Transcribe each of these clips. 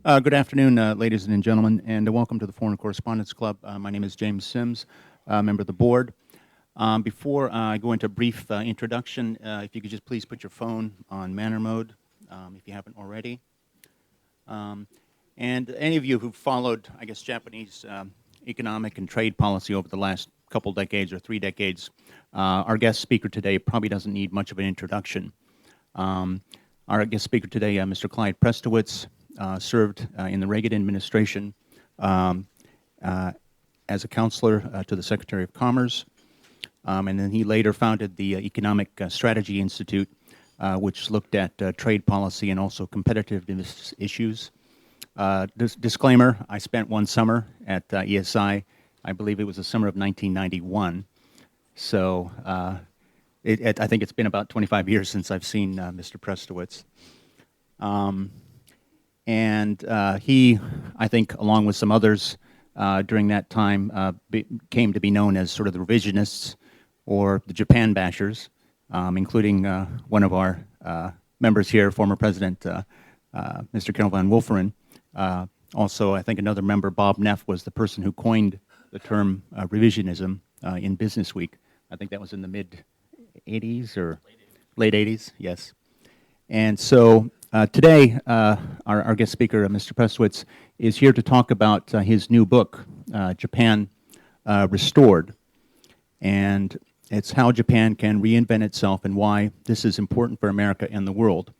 Good afternoon, ladies and gentlemen, and welcome to the Foreign Correspondents Club. My name is James Sims, member of the board. Before I go into a brief introduction, if you could just please put your phone on manner mode, if you haven't already. And any of you who've followed, I guess, Japanese economic and trade policy over the last couple decades or 3 decades, our guest speaker today probably doesn't need much of an introduction. Our guest speaker today, Mr. Clyde Prestowitz, served in the Reagan administration as a counselor to the Secretary of Commerce, and then he later founded the Economic Strategy Institute, which looked at trade policy and also competitiveness issues. Disclaimer, I spent one summer at ESI. I believe it was the summer of 1991. So I think it's been about 25 years since I've seen Mr. Prestowitz. And he, I think, along with some others during that time, came to be known as sort of the revisionists or the Japan bashers, including one of our members here, former President Mr. Carol Van Wolferen. Also, I think another member, Bob Neff, was the person who coined the term revisionism in Business Week. I think that was in the mid-'80s or late 80s, yes. And so today, our guest speaker, Mr. Prestowitz, is here to talk about his new book, Japan Restored. And it's how Japan can reinvent itself and why this is important for America and the world,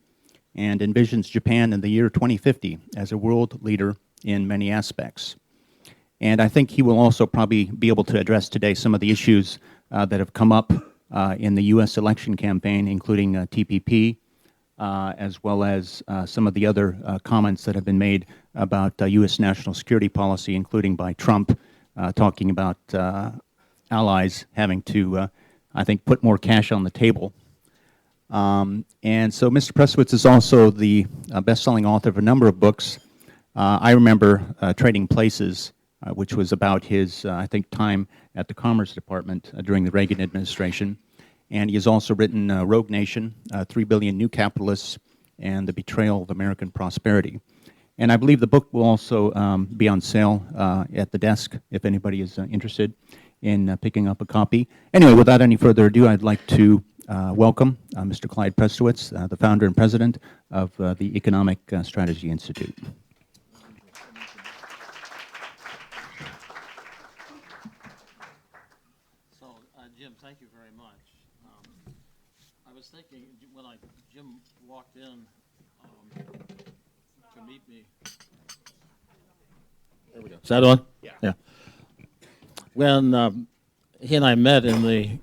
and envisions Japan in the year 2050 as a world leader in many aspects. And I think he will also probably be able to address today some of the issues that have come up in the U.S. election campaign, including TPP, as well as some of the other comments that have been made about U.S. national security policy, including by Trump, talking about allies having to, I think, put more cash on the table. And so Mr. Prestowitz is also the best-selling author of a number of books. I remember Trading Places, which was about his, I think, time at the Commerce Department during the Reagan administration. And he has also written Rogue Nation, 3 Billion New Capitalists, and The Betrayal of American Prosperity. And I believe the book will also be on sale at the desk if anybody is interested in picking up a copy. Anyway, without any further ado, I'd like to welcome Mr. Clyde Prestowitz, the founder and president of the Economic Strategy Institute. Jim, thank you very much. I was thinking when Jim walked in to meet me. There we go. Is that on? Yeah. When he and I met in the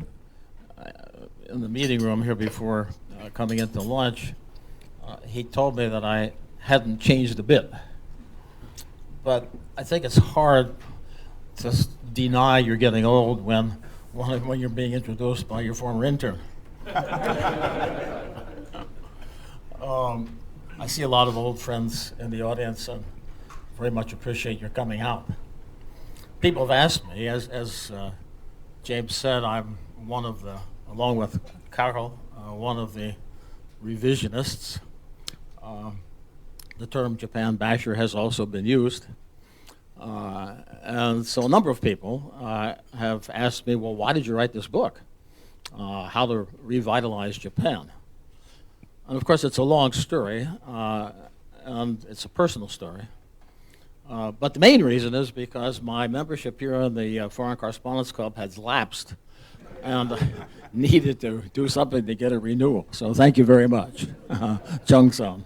meeting room here before coming into lunch, he told me that I hadn't changed a bit. But I think it's hard to deny you're getting old when you're being introduced by your former intern. I see a lot of old friends in the audience and very much appreciate your coming out. People have asked me, as James said, I'm one of the, along with Carol, one of the revisionists. The term Japan basher has also been used. And so a number of people have asked me, well, why did you write this book? How to revitalize Japan. And of course, it's a long story, and it's a personal story. But the main reason is because my membership here in the Foreign Correspondents Club has lapsed and needed to do something to get a renewal. So thank you very much, Jung-san.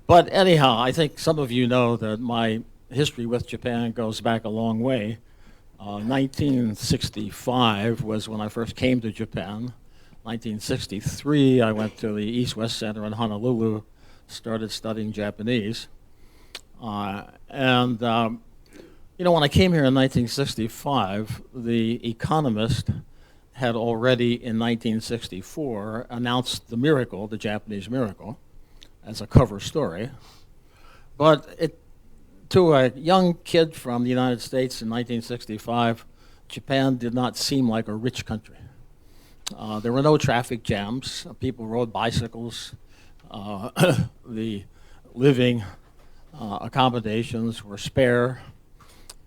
But anyhow, I think some of you know that my history with Japan goes back a long way. 1965 was when I first came to Japan. 1963, I went to the East-West Center in Honolulu, started studying Japanese. And when I came here in 1965, The Economist had already in 1964 announced the miracle, the Japanese miracle, as a cover story. But to a young kid from the United States in 1965, Japan did not seem like a rich country. There were no traffic jams. People rode bicycles. The living accommodations were spare.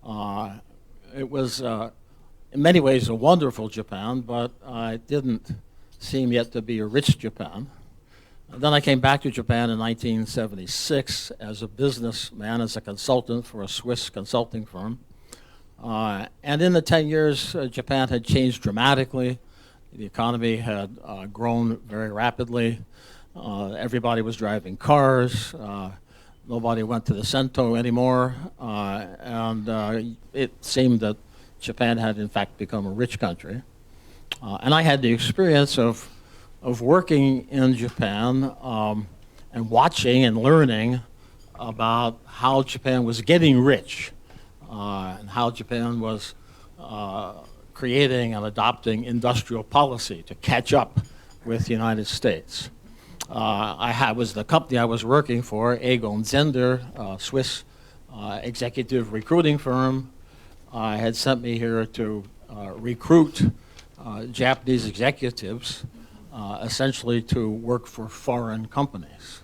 It was, in many ways, a wonderful Japan, but it didn't seem yet to be a rich Japan. And then I came back to Japan in 1976 as a businessman, as a consultant for a Swiss consulting firm. And in the 10 years, Japan had changed dramatically. The economy had grown very rapidly. Everybody was driving cars. Nobody went to the Sento anymore. And it seemed that Japan had, in fact, become a rich country. And I had the experience of working in Japan and watching and learning about how Japan was getting rich and how Japan was creating and adopting industrial policy to catch up with the United States. Was the company I was working for, Egon Zehnder, a Swiss executive recruiting firm, had sent me here to recruit Japanese executives, essentially to work for foreign companies.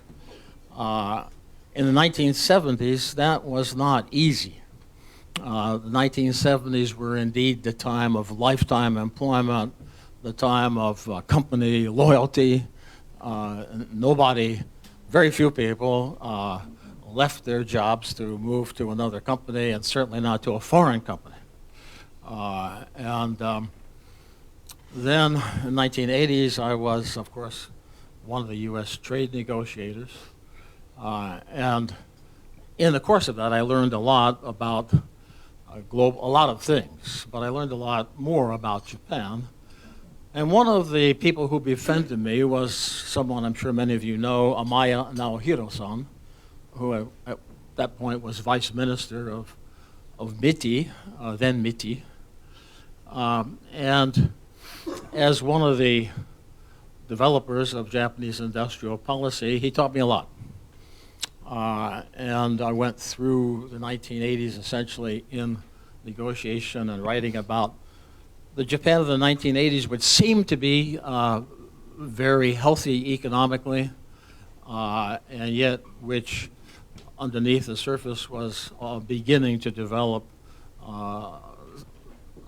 In the 1970s, that was not easy. The 1970s were indeed the time of lifetime employment, the time of company loyalty. Very few people left their jobs to move to another company, and certainly not to a foreign company. Then in the 1980s, I was, of course, one of the U.S. trade negotiators. And in the course of that, I learned a lot about a lot of things, but I learned a lot more about Japan. And one of the people who befriended me was someone I'm sure many of you know, Amaya Naohiro-san, who at that point was vice minister of MITI, then MITI. And as one of the developers of Japanese industrial policy, he taught me a lot. And I went through the 1980s essentially in negotiation and writing about the Japan of the 1980s, which seemed to be very healthy economically, and yet which underneath the surface was beginning to develop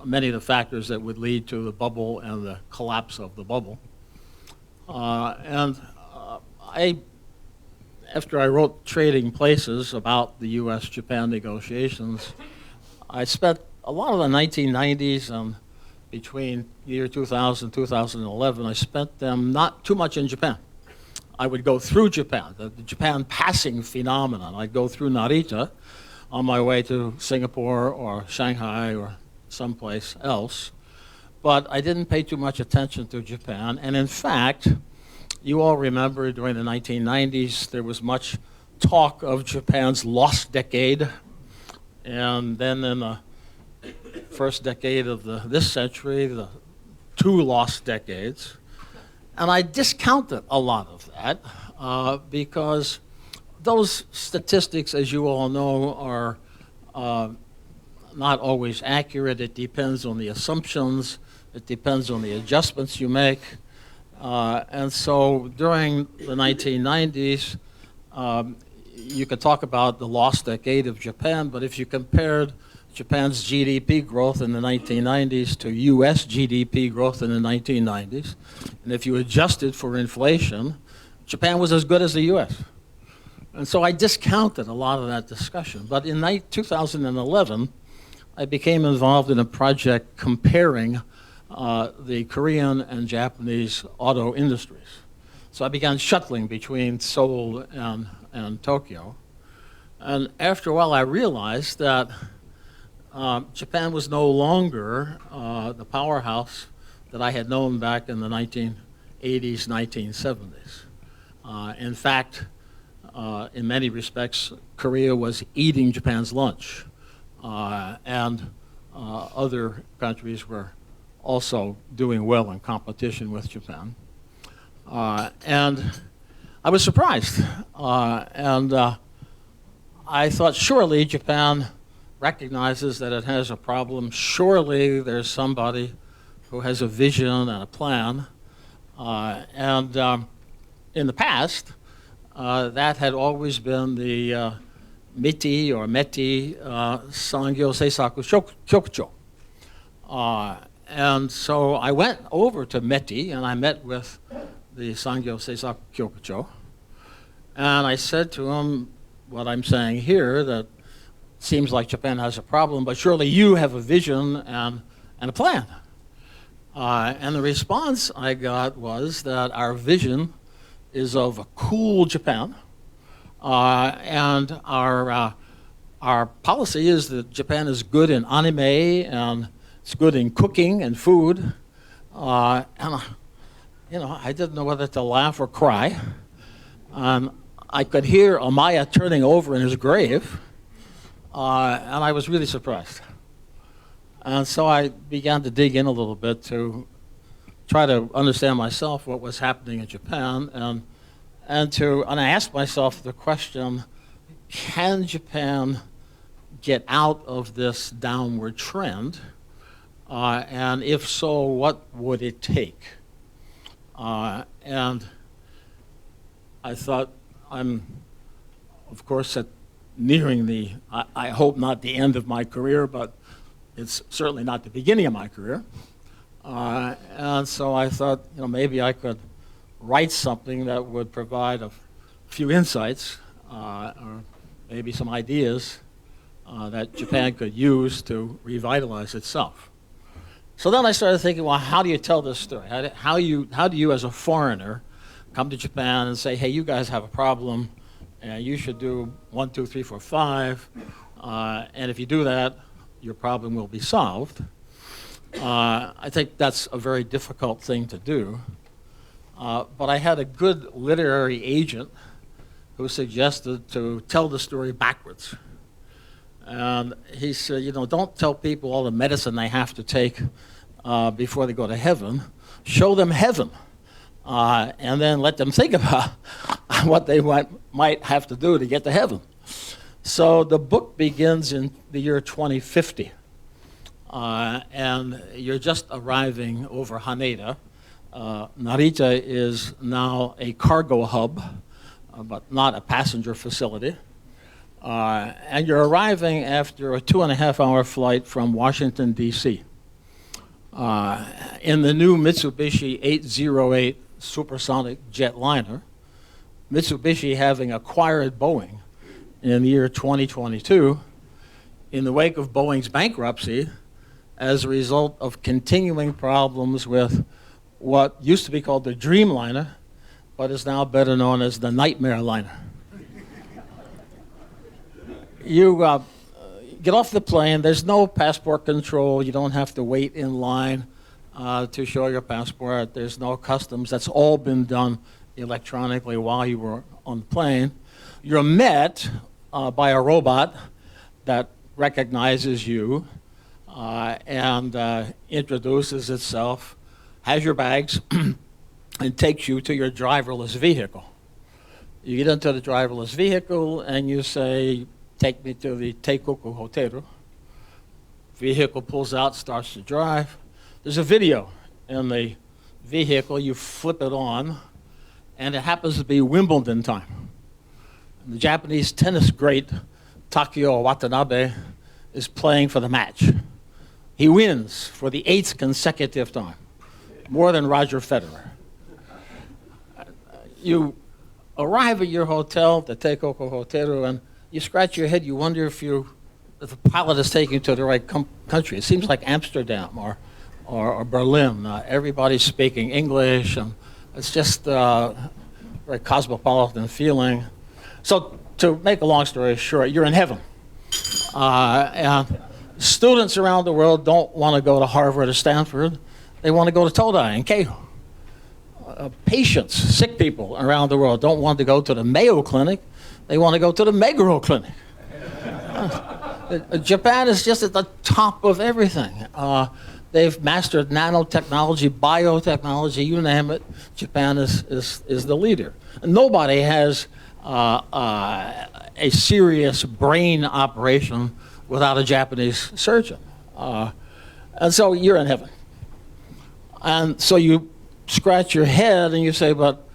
many of the factors that would lead to the bubble and the collapse of the bubble. After I wrote Trading Places about the U.S.-Japan negotiations, I spent a lot of the 1990s and between year 2000 and 2011, I spent them not too much in Japan. I would go through Japan, the Japan passing phenomenon. I'd go through Narita on my way to Singapore or Shanghai or someplace else, but I didn't pay too much attention to Japan. And in fact, you all remember during the 1990s, there was much talk of Japan's lost decade. And then in the first decade of this century, the two lost decades. And I discounted a lot of that because those statistics, as you all know, are not always accurate. It depends on the assumptions. It depends on the adjustments you make. And so during the 1990s, you could talk about the lost decade of Japan, but if you compared Japan's GDP growth in the 1990s to U.S. GDP growth in the 1990s, and if you adjusted for inflation, Japan was as good as the U.S. And so I discounted a lot of that discussion. But in 2011, I became involved in a project comparing the Korean and Japanese auto industries. So I began shuttling between Seoul and Tokyo. And after a while, I realized that Japan was no longer the powerhouse that I had known back in the 1980s, 1970s. In fact, in many respects, Korea was eating Japan's lunch, and other countries were also doing well in competition with Japan. And I was surprised. And I thought, surely Japan recognizes that it has a problem. Surely there's somebody who has a vision and a plan. And in the past, that had always been the Miti or Meti Sangyo Seisaku Kyokucho. And so I went over to Meti and I met with the Sangyo Seisaku Kyokucho. And I said to him what I'm saying here, that seems like Japan has a problem, but surely you have a vision and a plan. And the response I got was that our vision is of a cool Japan, and our policy is that Japan is good in anime and it's good in cooking and food. I didn't know whether to laugh or cry. I could hear Amaya turning over in his grave, and I was really surprised. And so I began to dig in a little bit to try to understand myself what was happening in Japan, and I asked myself the question, can Japan get out of this downward trend? And if so, what would it take? And I thought, I'm, of course, nearing the, I hope not the end of my career, but it's certainly not the beginning of my career. And so I thought, maybe I could write something that would provide a few insights or maybe some ideas that Japan could use to revitalize itself. So then I started thinking, well, how do you tell this story? How do you as a foreigner come to Japan and say, hey, you guys have a problem, and you should do 1, 2, 3, 4, 5, and if you do that, your problem will be solved. I think that's a very difficult thing to do. But I had a good literary agent who suggested to tell the story backwards. And he said, don't tell people all the medicine they have to take before they go to heaven. Show them heaven. And then let them think about what they might have to do to get to heaven. So the book begins in the year 2050. And you're just arriving over Haneda. Narita is now a cargo hub, but not a passenger facility. And you're arriving after a 2.5-hour flight from Washington, D.C. In the new Mitsubishi 808 supersonic jetliner, Mitsubishi having acquired Boeing in the year 2022, in the wake of Boeing's bankruptcy, as a result of continuing problems with what used to be called the Dreamliner, but is now better known as the Nightmare Liner. You get off the plane, there's no passport control, you don't have to wait in line to show your passport, there's no customs, that's all been done electronically while you were on the plane. You're met by a robot that recognizes you and introduces itself, has your bags, and takes you to your driverless vehicle. You get into the driverless vehicle and you say, take me to the Teikoku Hotel. Vehicle pulls out, starts to drive. There's a video in the vehicle, you flip it on, and it happens to be Wimbledon time. And the Japanese tennis great Takeo Watanabe is playing for the match. He wins for the 8th consecutive time, more than Roger Federer. You arrive at your hotel, the Teikoku Hotel, and you scratch your head, you wonder if the pilot is taking you to the right country. It seems like Amsterdam or Berlin. Everybody's speaking English, and it's just a very cosmopolitan feeling. So to make a long story short, you're in heaven. And students around the world don't want to go to Harvard or Stanford. They want to go to Todai and Keio. Patients, sick people around the world don't want to go to the Mayo Clinic. They want to go to the Meguro Clinic. Japan is just at the top of everything. They've mastered nanotechnology, biotechnology, you name it. Japan is the leader. And nobody has a serious brain operation without a Japanese surgeon. And so you're in heaven. And so you scratch your head and you say, but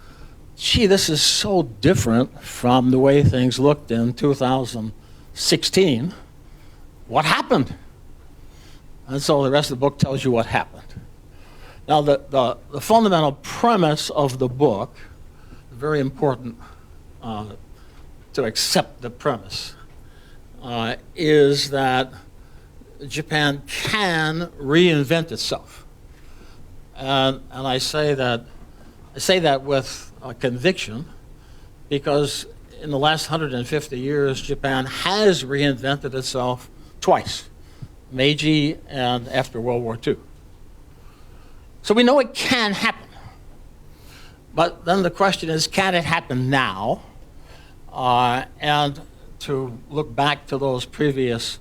gee, this is so different from the way things looked in 2000 16, what happened? And so the rest of the book tells you what happened. Now, the fundamental premise of the book, very important to accept the premise, is that Japan can reinvent itself. And I say that with conviction, because in the last 150 years, Japan has reinvented itself twice, Meiji and after World War II. So we know it can happen. But then the question is, can it happen now? And to look back to those previous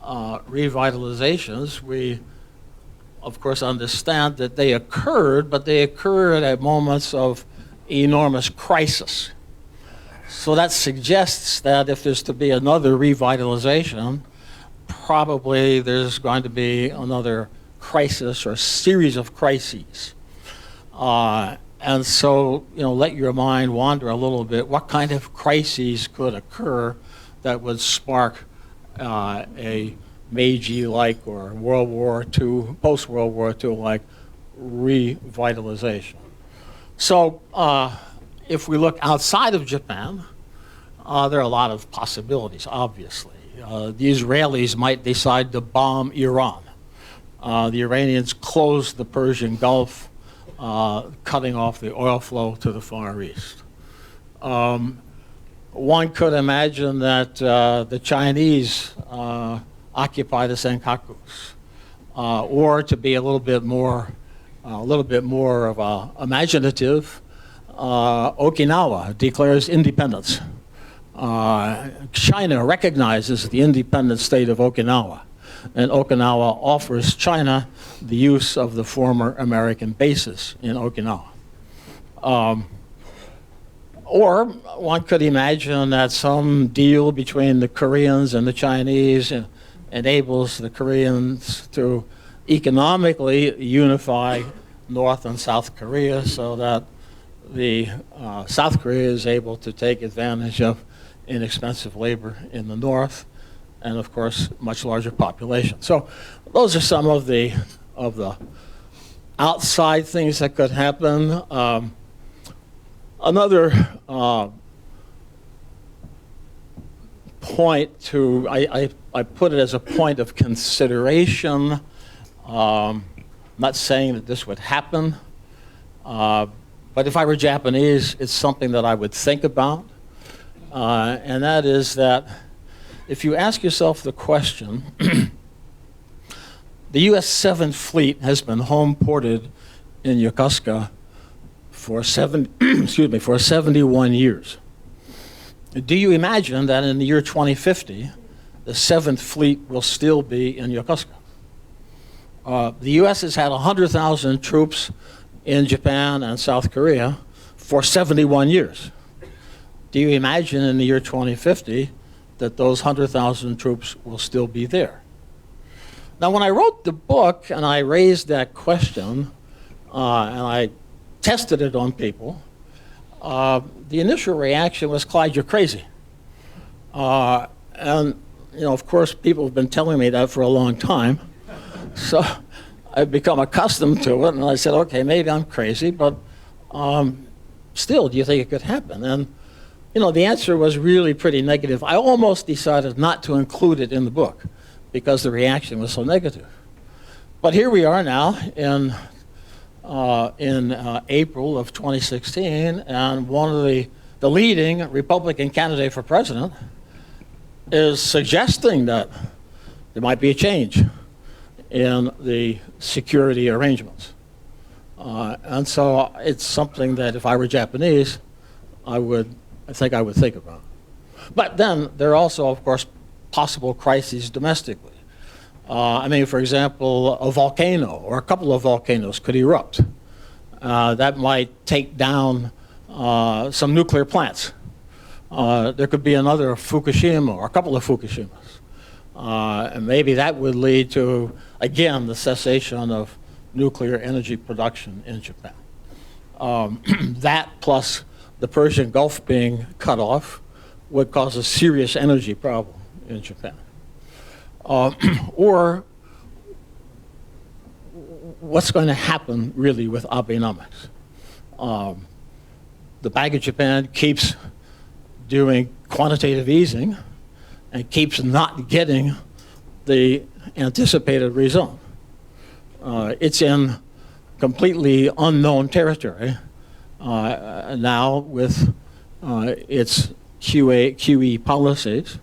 revitalizations, we, of course, understand that they occurred, but they occurred at moments of enormous crisis. So that suggests that if there's to be another revitalization, probably there's going to be another crisis or series of crises. And so, let your mind wander a little bit. What kind of crises could occur that would spark a Meiji-like or World War II, post-World War II-like revitalization? So if we look outside of Japan, there are a lot of possibilities, obviously. The Israelis might decide to bomb Iran. The Iranians closed the Persian Gulf, cutting off the oil flow to the Far East. One could imagine that the Chinese occupy the Senkakus, or to be a little bit more of a imaginative, Okinawa declares independence. China recognizes the independent state of Okinawa, and Okinawa offers China the use of the former American bases in Okinawa. Or one could imagine that some deal between the Koreans and the Chinese enables the Koreans to economically unify North and South Korea so that the South Korea is able to take advantage of inexpensive labor in the North, and of course, much larger population. So those are some of the outside things that could happen. Another point to, I put it as a point of consideration. I'm not saying that this would happen, but if I were Japanese, it's something that I would think about. And that is that if you ask yourself the question, the U.S. 7th Fleet has been home ported in Yokosuka for 71 years. Do you imagine that in the year 2050, the 7th Fleet will still be in Yokosuka? The U.S. has had 100,000 troops in Japan and South Korea for 71 years. Do you imagine in the year 2050 that those 100,000 troops will still be there? Now, when I wrote the book and I raised that question and I tested it on people, the initial reaction was, Clyde, you're crazy. And, of course, people have been telling me that for a long time. So I've become accustomed to it, and I said, okay, maybe I'm crazy, but still, do you think it could happen? And the answer was really pretty negative. I almost decided not to include it in the book because the reaction was so negative. But here we are now in April of 2016, and one of the leading Republican candidate for president is suggesting that there might be a change in the security arrangements. And so it's something that if I were Japanese, I think I would think about. But then there are also, of course, possible crises domestically. For example, a volcano or a couple of volcanoes could erupt. That might take down some nuclear plants. There could be another Fukushima or a couple of Fukushimas. And maybe that would lead to, again, the cessation of nuclear energy production in Japan. That plus the Persian Gulf being cut off would cause a serious energy problem in Japan. Or what's going to happen really with Abenomics? The Bank of Japan keeps doing quantitative easing and keeps not getting the anticipated result. It's in completely unknown territory now with its QE policies.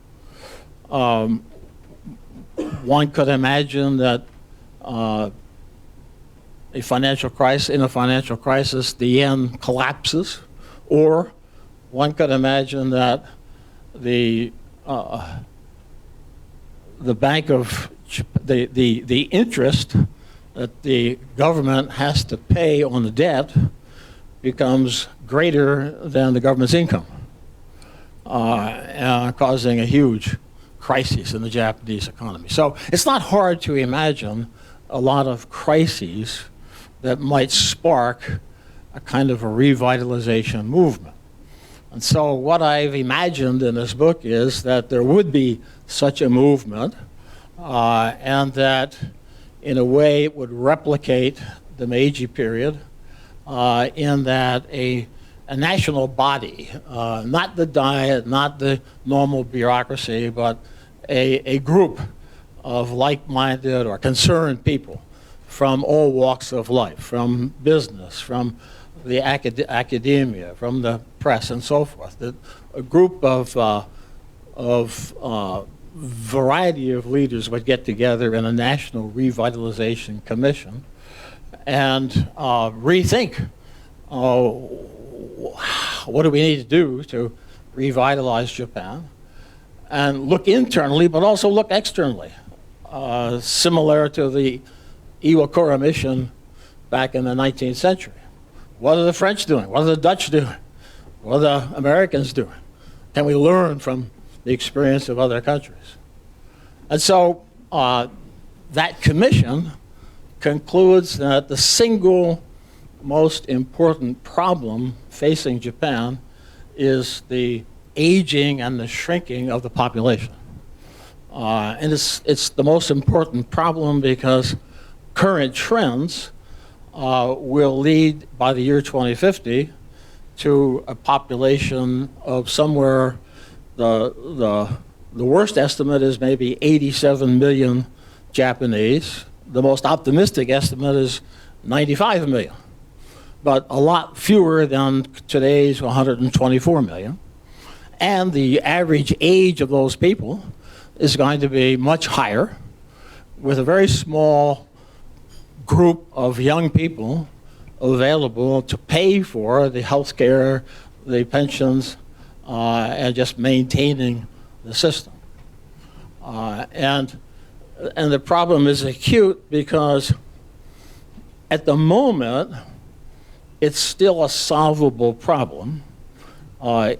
One could imagine that in a financial crisis, the yen collapses, or one could imagine that the Bank of the interest that the government has to pay on the debt becomes greater than the government's income, causing a huge crisis in the Japanese economy. So it's not hard to imagine a lot of crises that might spark a kind of a revitalization movement. And so what I've imagined in this book is that there would be such a movement, and that in a way it would replicate the Meiji period, in that a national body, not the Diet, not the normal bureaucracy, but a group of like-minded or concerned people from all walks of life, from business, from the academia, from the press, and so forth. A group of variety of leaders would get together in a national revitalization commission and rethink what do we need to do to revitalize Japan, and look internally, but also look externally, similar to the Iwakura mission back in the 19th century. What are the French doing? What are the Dutch doing? What are the Americans doing? Can we learn from the experience of other countries? And so that commission concludes that the single most important problem facing Japan is the aging and the shrinking of the population. And it's the most important problem because current trends will lead by the year 2050 to a population of somewhere, the worst estimate is maybe 87 million Japanese. The most optimistic estimate is 95 million, but a lot fewer than today's 124 million. And the average age of those people is going to be much higher, with a very small group of young people available to pay for the health care, the pensions, and just maintaining the system. And the problem is acute because at the moment, it's still a solvable problem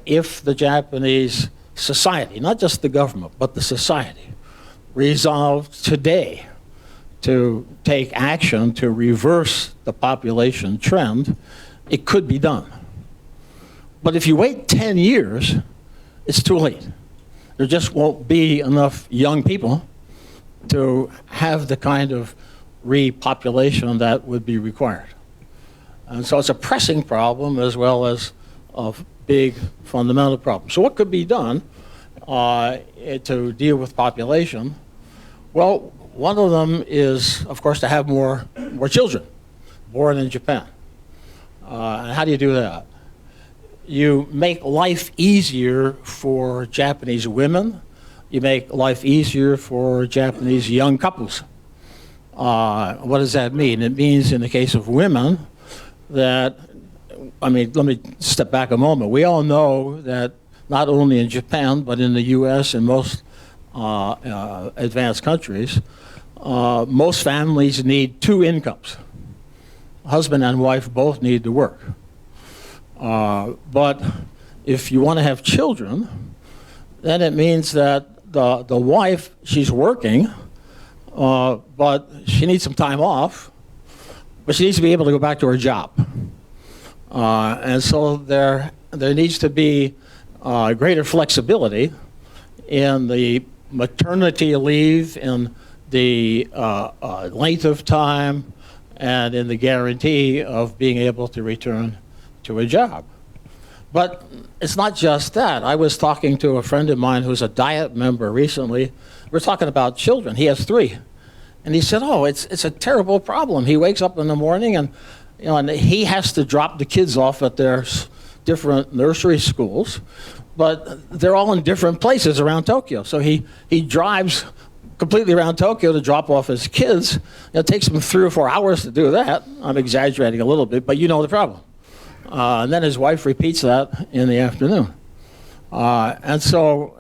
if the Japanese society, not just the government, but the society, resolved today to take action to reverse the population trend. It could be done. But if you wait 10 years, it's too late. There just won't be enough young people to have the kind of repopulation that would be required. And so it's a pressing problem as well as a big fundamental problem. So what could be done to deal with population? Well, one of them is, of course, to have more children born in Japan. And how do you do that? You make life easier for Japanese women. You make life easier for Japanese young couples. What does that mean? It means in the case of women that, let me step back a moment. We all know that not only in Japan, but in the US and most advanced countries, most families need two incomes. Husband and wife both need to work. But if you want to have children, then it means that the wife, she's working, but she needs some time off, but she needs to be able to go back to her job. And so there needs to be greater flexibility in the maternity leave, in the length of time, and in the guarantee of being able to return to a job. But it's not just that. I was talking to a friend of mine who's a Diet member recently. We're talking about children. He has 3. And he said, oh, it's a terrible problem. He wakes up in the morning and, and he has to drop the kids off at their different nursery schools, but they're all in different places around Tokyo. So he drives completely around Tokyo to drop off his kids. It takes him 3 or 4 hours to do that. I'm exaggerating a little bit, but you know the problem. And then his wife repeats that in the afternoon. And so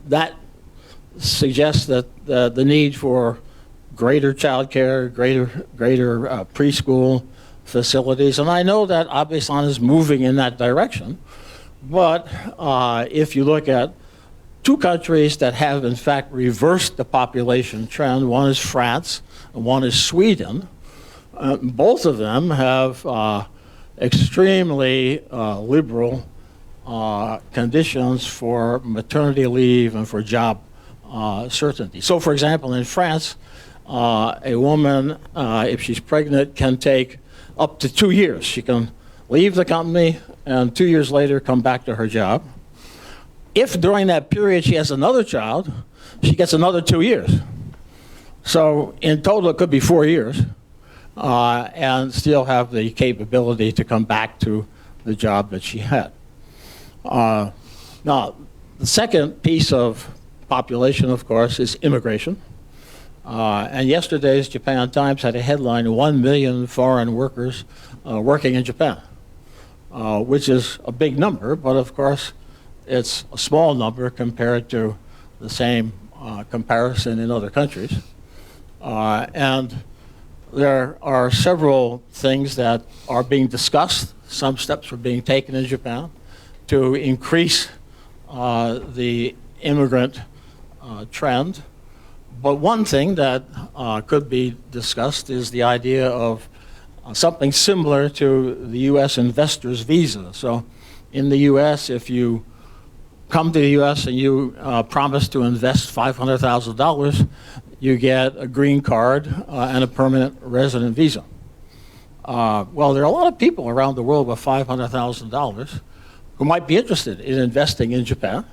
that suggests that the need for greater child care, greater preschool facilities, and I know that Abe-san is moving in that direction, but if you look at 2 countries that have in fact reversed the population trend, one is France and one is Sweden, both of them have extremely liberal conditions for maternity leave and for job certainty. So for example, in France, a woman, if she's pregnant, can take up to 2 years. She can leave the company and 2 years later come back to her job. If during that period she has another child, she gets another 2 years. So in total it could be 4 years and still have the capability to come back to the job that she had. Now, the second piece of population, of course, is immigration. And yesterday's Japan Times had a headline, 1 million foreign workers working in Japan, which is a big number, but of course it's a small number compared to the same comparison in other countries. And there are several things that are being discussed. Some steps are being taken in Japan to increase the immigrant trend. But one thing that could be discussed is the idea of something similar to the U.S. investor's visa. So in the U.S., if you come to the U.S. and you promise to invest $500,000, you get a green card and a permanent resident visa. Well, there are a lot of people around the world with $500,000 who might be interested in investing in Japan,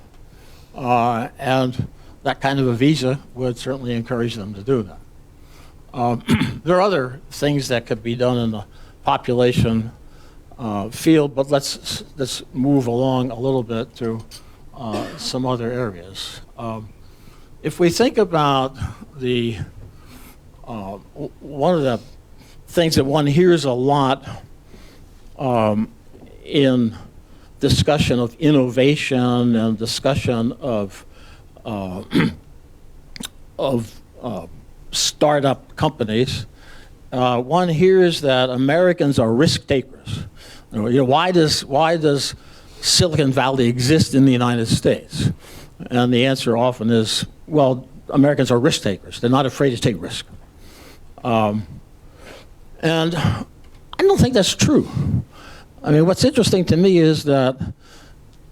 and that kind of a visa would certainly encourage them to do that. There are other things that could be done in the population field, but let's move along a little bit to some other areas. If we think about the one of the things that one hears a lot in discussion of innovation and discussion of startup companies, one hears that Americans are risk takers. Why does Silicon Valley exist in the United States? And the answer often is, well, Americans are risk takers. They're not afraid to take risk. And I don't think that's true. I mean, what's interesting to me is that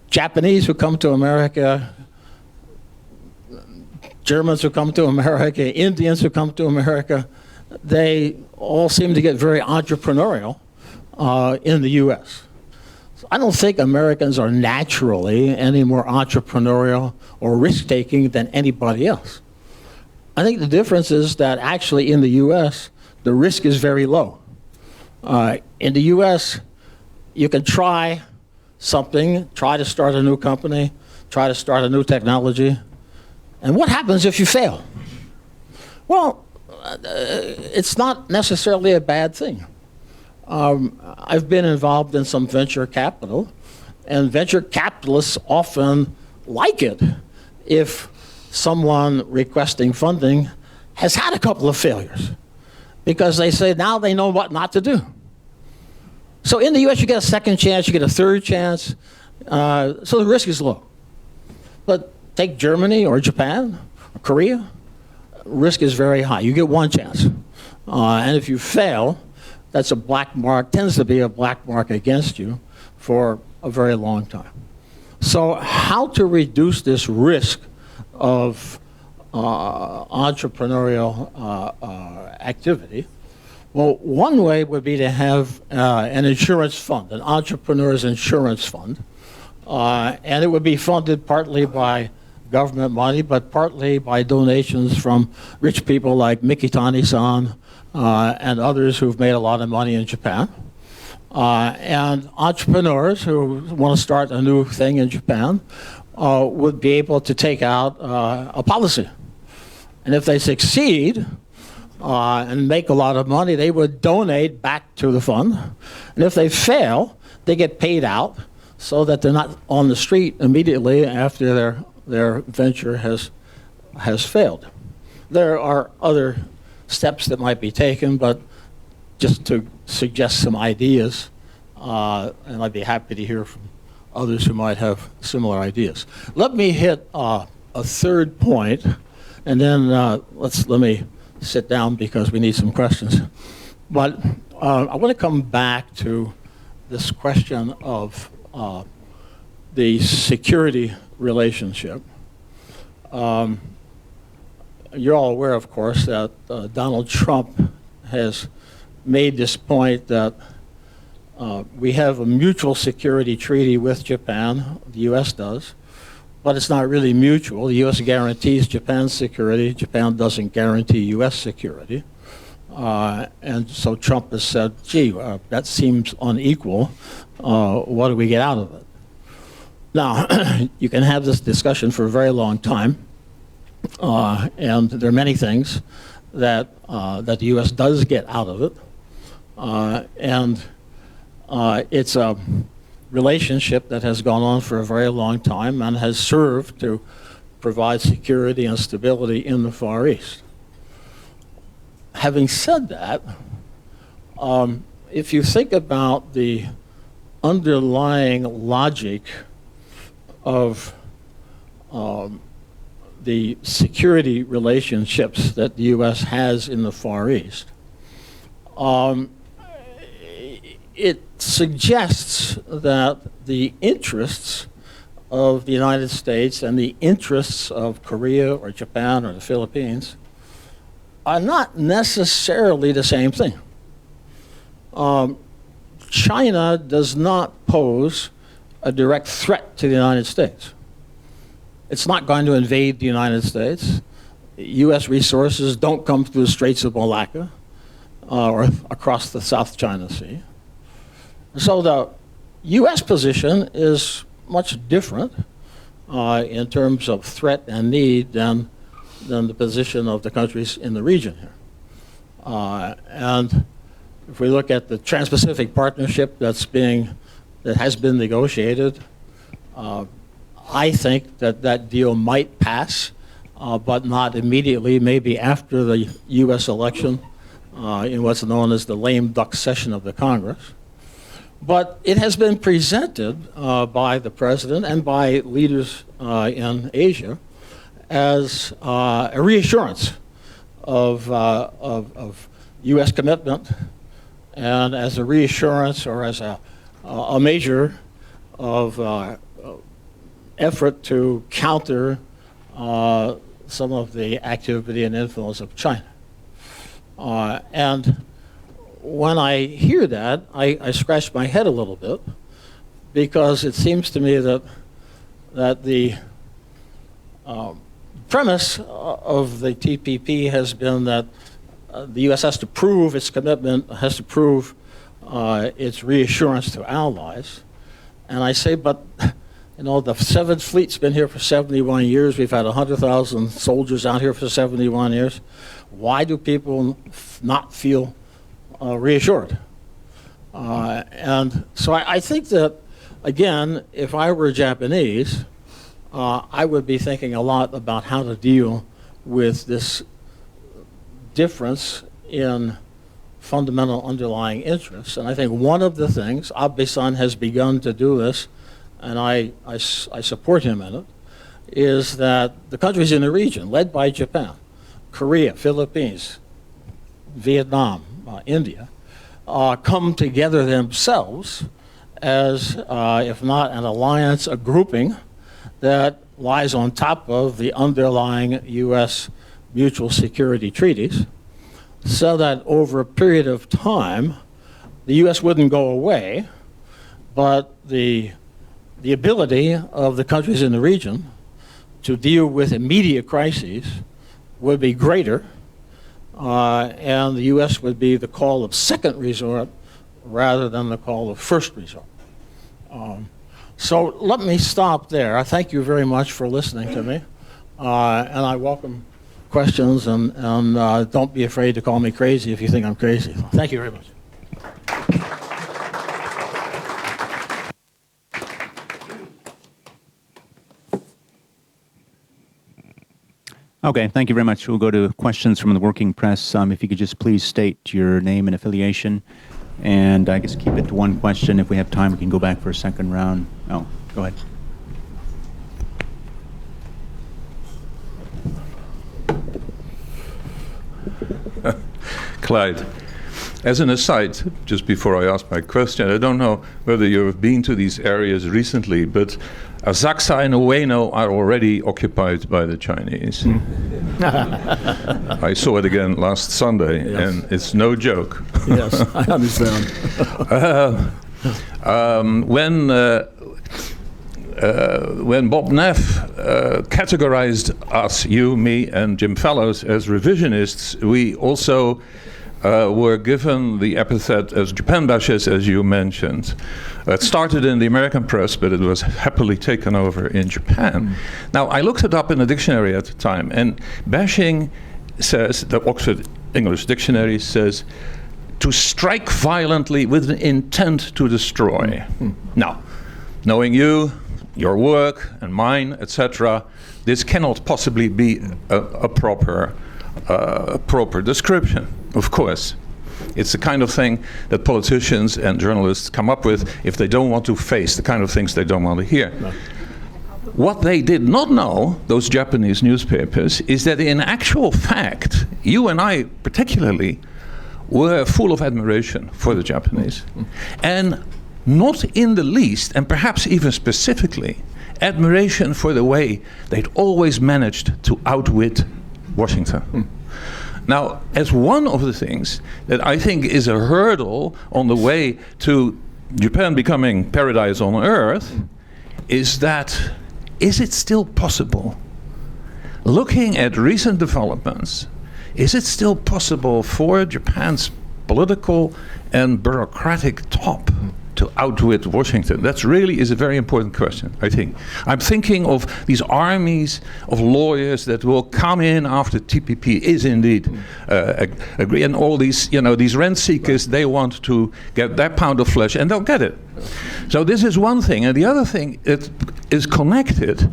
Japanese who come to America, Germans who come to America, Indians who come to America, they all seem to get very entrepreneurial in the U.S. So I don't think Americans are naturally any more entrepreneurial or risk-taking than anybody else. I think the difference is that actually in the U.S., the risk is very low. In the U.S., you can try something, try to start a new company, try to start a new technology, and what happens if you fail? Well, it's not necessarily a bad thing. I've been involved in some venture capital, and venture capitalists often like it if someone requesting funding has had a couple of failures, because they say now they know what not to do. So in the US, you get a second chance, you get a third chance, so the risk is low. But take Germany or Japan or Korea, risk is very high. You get one chance. And if you fail, that's a black mark, tends to be a black mark against you for a very long time. So how to reduce this risk of entrepreneurial activity? Well, one way would be to have an insurance fund, an entrepreneur's insurance fund, and it would be funded partly by government money, but partly by donations from rich people like Mikitani-san and others who've made a lot of money in Japan. And entrepreneurs who want to start a new thing in Japan would be able to take out a policy. And if they succeed and make a lot of money, they would donate back to the fund. And if they fail, they get paid out so that they're not on the street immediately after their venture has failed. There are other steps that might be taken, but just to suggest some ideas, and I'd be happy to hear from others who might have similar ideas. Let me hit a third point, and then let me sit down because we need some questions. But I want to come back to this question of the security relationship. You're all aware, of course, that Donald Trump has made this point that we have a mutual security treaty with Japan, the U.S. does, but it's not really mutual. The U.S. guarantees Japan's security. Japan doesn't guarantee U.S. security. And so Trump has said, gee, that seems unequal. What do we get out of it? Now, you can have this discussion for a very long time, and there are many things that the U.S. does get out of it, and it's a relationship that has gone on for a very long time and has served to provide security and stability in the Far East. Having said that, if you think about the underlying logic of the security relationships that the U.S. has in the Far East, it suggests that the interests of the United States and the interests of Korea or Japan or the Philippines are not necessarily the same thing. China does not pose a direct threat to the United States. It's not going to invade the United States. U.S. resources don't come through the Straits of Malacca or across the South China Sea. So the U.S. position is much different in terms of threat and need than the position of the countries in the region here. And if we look at the Trans-Pacific Partnership that has been negotiated, I think that deal might pass, but not immediately, maybe after the U.S. election in what's known as the lame duck session of the Congress. But it has been presented by the president and by leaders in Asia as a reassurance of U.S. commitment and as a reassurance or as a measure of effort to counter some of the activity and influence of China. And when I hear that, I scratch my head a little bit because it seems to me that the premise of the TPP has been that the U.S. has to prove its commitment, has to prove its reassurance to allies. And I say, but you know, the Seventh Fleet's been here for 71 years. We've had 100,000 soldiers out here for 71 years. Why do people not feel reassured? And so I think that, again, if I were Japanese, I would be thinking a lot about how to deal with this difference in fundamental underlying interests. And I think one of the things, Abe-san has begun to do this, and I support him in it, is that the countries in the region, led by Japan, Korea, Philippines, Vietnam, India, come together themselves as, if not an alliance, a grouping that lies on top of the underlying U.S. mutual security treaties, so that over a period of time, the U.S. wouldn't go away, but the ability of the countries in the region to deal with immediate crises would be greater, and the U.S. would be the call of second resort rather than the call of first resort. So let me stop there. I thank you very much for listening to me, and I welcome questions, and don't be afraid to call me crazy if you think I'm crazy. Thank you very much. Okay, thank you very much. We'll go to questions from the working press. If you could just please state your name and affiliation, and I guess keep it to one question. If we have time, we can go back for a second round. Oh, go ahead. Clyde, as an aside, just before I ask my question, I don't know whether you've been to these areas recently, but Asakusa and Ueno are already occupied by the Chinese. I saw it again last Sunday, yes. And it's no joke. Yes, I understand. When Bob Neff categorized us, you, me, and Jim Fallows, as revisionists, we also were given the epithet as Japan bashers, as you mentioned. It started in the American press, but it was happily taken over in Japan. Now, I looked it up in a dictionary at the time, and bashing says, the Oxford English Dictionary says, to strike violently with an intent to destroy. Now, knowing you, your work, and mine, etc., this cannot possibly be a proper description, of course. It's the kind of thing that politicians and journalists come up with if they don't want to face the kind of things they don't want to hear. No. What they did not know, those Japanese newspapers, is that in actual fact, you and I particularly were full of admiration for the Japanese. And not in the least, and perhaps even specifically, admiration for the way they'd always managed to outwit Washington. Now, as one of the things that I think is a hurdle on the way to Japan becoming paradise on earth is that, is it still possible, looking at recent developments, is it still possible for Japan's political and bureaucratic top to outwit Washington? That really is a very important question, I think. I'm thinking of these armies of lawyers that will come in after TPP is indeed agree, and all these, these rent seekers, they want to get their pound of flesh, and they'll get it. So this is one thing, and the other thing, it is connected.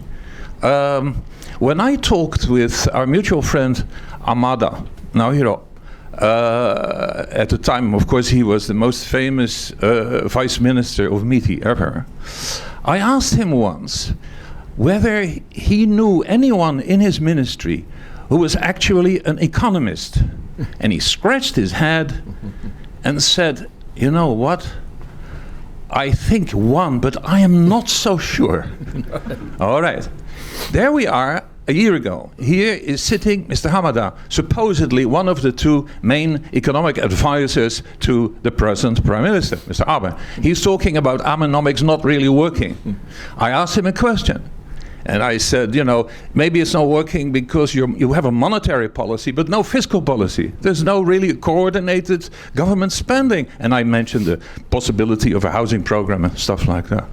When I talked with our mutual friend Amada Naohiro, at the time, of course, he was the most famous vice minister of MITI ever. I asked him once whether he knew anyone in his ministry who was actually an economist. And he scratched his head and said, you know what? I think one, but I am not so sure. All right. There we are. A year ago, here is sitting Mr. Hamada, supposedly one of the two main economic advisors to the present Prime Minister, Mr. Abe. He's talking about Abenomics not really working. I asked him a question, and I said, maybe it's not working because you have a monetary policy, but no fiscal policy. There's no really coordinated government spending. And I mentioned the possibility of a housing program and stuff like that.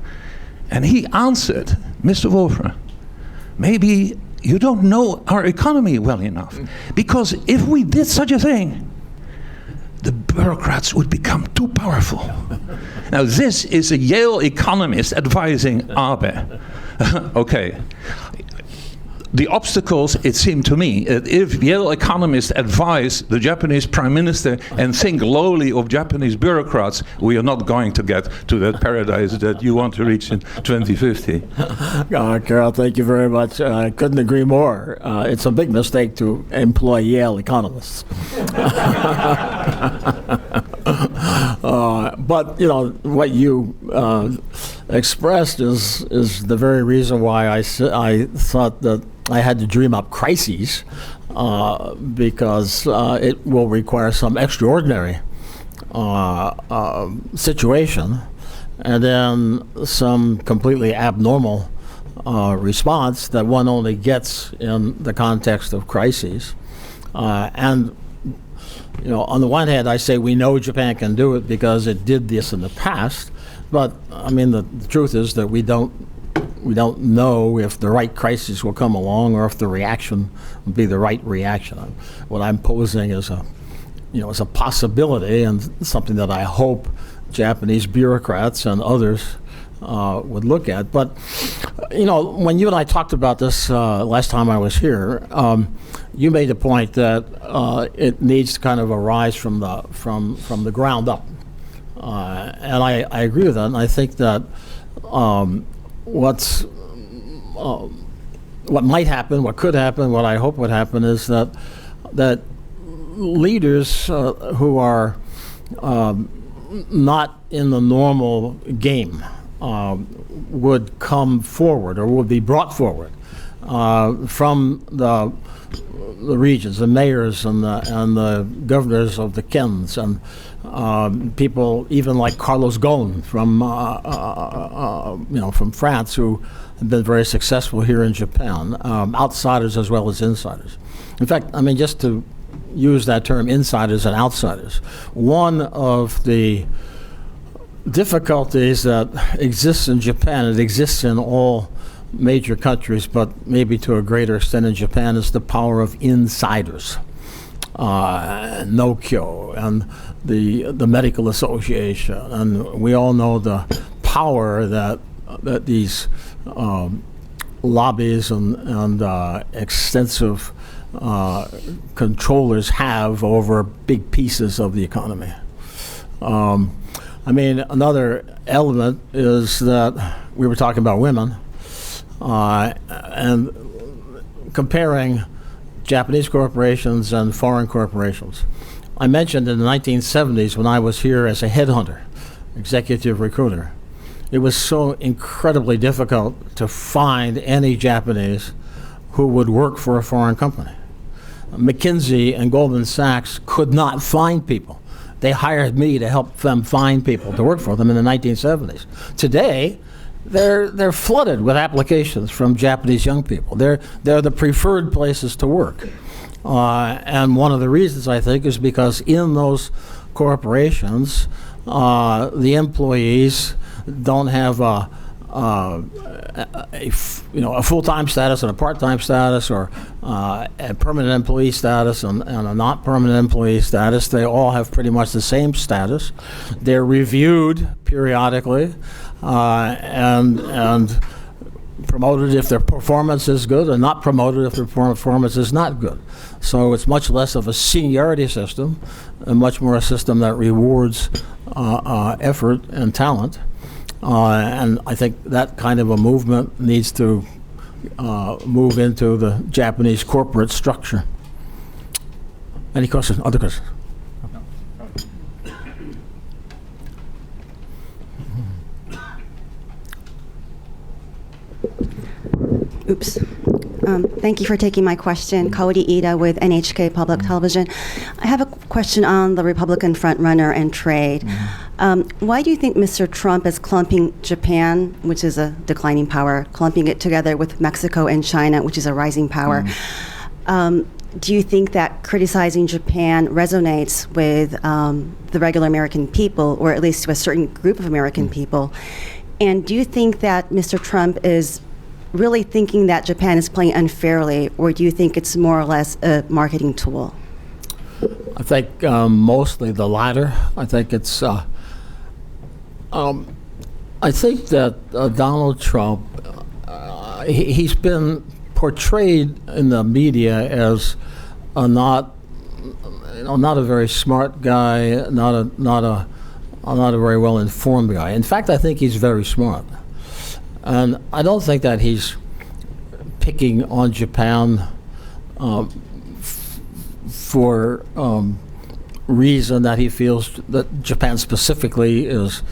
And he answered, Mr. Wolfram, maybe you don't know our economy well enough. Because if we did such a thing, the bureaucrats would become too powerful. Now, this is a Yale economist advising Abe. Okay. The obstacles, it seemed to me, if Yale economists advise the Japanese Prime Minister and think lowly of Japanese bureaucrats, we are not going to get to that paradise that you want to reach in 2050. Carol, thank you very much. I couldn't agree more. It's a big mistake to employ Yale economists. But, what you expressed is the very reason why I thought that I had to dream up crises, because it will require some extraordinary situation, and then some completely abnormal response that one only gets in the context of crises. And on the one hand, I say we know Japan can do it because it did this in the past, but I mean the truth is that we don't know if the right crisis will come along or if the reaction will be the right reaction. What I'm posing is is a possibility and something that I hope Japanese bureaucrats and others would look at. But when you and I talked about this last time I was here, you made the point that it needs to kind of arise from the ground up, and I agree with that. And I think that what might happen, what could happen, what I hope would happen is that leaders who are not in the normal game would come forward or would be brought forward from the regions, the mayors and the governors of the kens, and people even like Carlos Ghosn from France, who have been very successful here in Japan, outsiders as well as insiders. In fact, I mean, just to use that term, insiders and outsiders, one of the difficulties that exists in Japan, it exists in all major countries, but maybe to a greater extent in Japan, is the power of insiders. Nokyo and the medical association, and we all know the power that these lobbies and extensive controllers have over big pieces of the economy. I mean, another element is that we were talking about women, and comparing Japanese corporations and foreign corporations. I mentioned in the 1970s when I was here as a headhunter, executive recruiter, it was so incredibly difficult to find any Japanese who would work for a foreign company. McKinsey and Goldman Sachs could not find people. They hired me to help them find people to work for them in the 1970s. Today, they're flooded with applications from Japanese young people. They're the preferred places to work. And one of the reasons, I think, is because in those corporations, the employees don't have a full-time status and a part-time status, or a permanent employee status and a not permanent employee status. They all have pretty much the same status. They're reviewed periodically and promoted if their performance is good, and not promoted if their performance is not good. So it's much less of a seniority system and much more a system that rewards effort and talent. And I think that kind of a movement needs to move into the Japanese corporate structure. Any questions? Other questions? Oops. Thank you for taking my question. Kaori Ida with NHK Public Television. I have a question on the Republican frontrunner and trade. Why do you think Mr. Trump is clumping Japan, which is a declining power, clumping it together with Mexico and China, which is a rising power? Do you think that criticizing Japan resonates with the regular American people, or at least to a certain group of American people? And do you think that Mr. Trump is really thinking that Japan is playing unfairly, or do you think it's more or less a marketing tool? I think mostly the latter. I think it's. I think that Donald Trump, he's been portrayed in the media as not a very smart guy, not a very well informed guy. In fact, I think he's very smart. And I don't think that he's picking on Japan for reason that he feels that Japan specifically is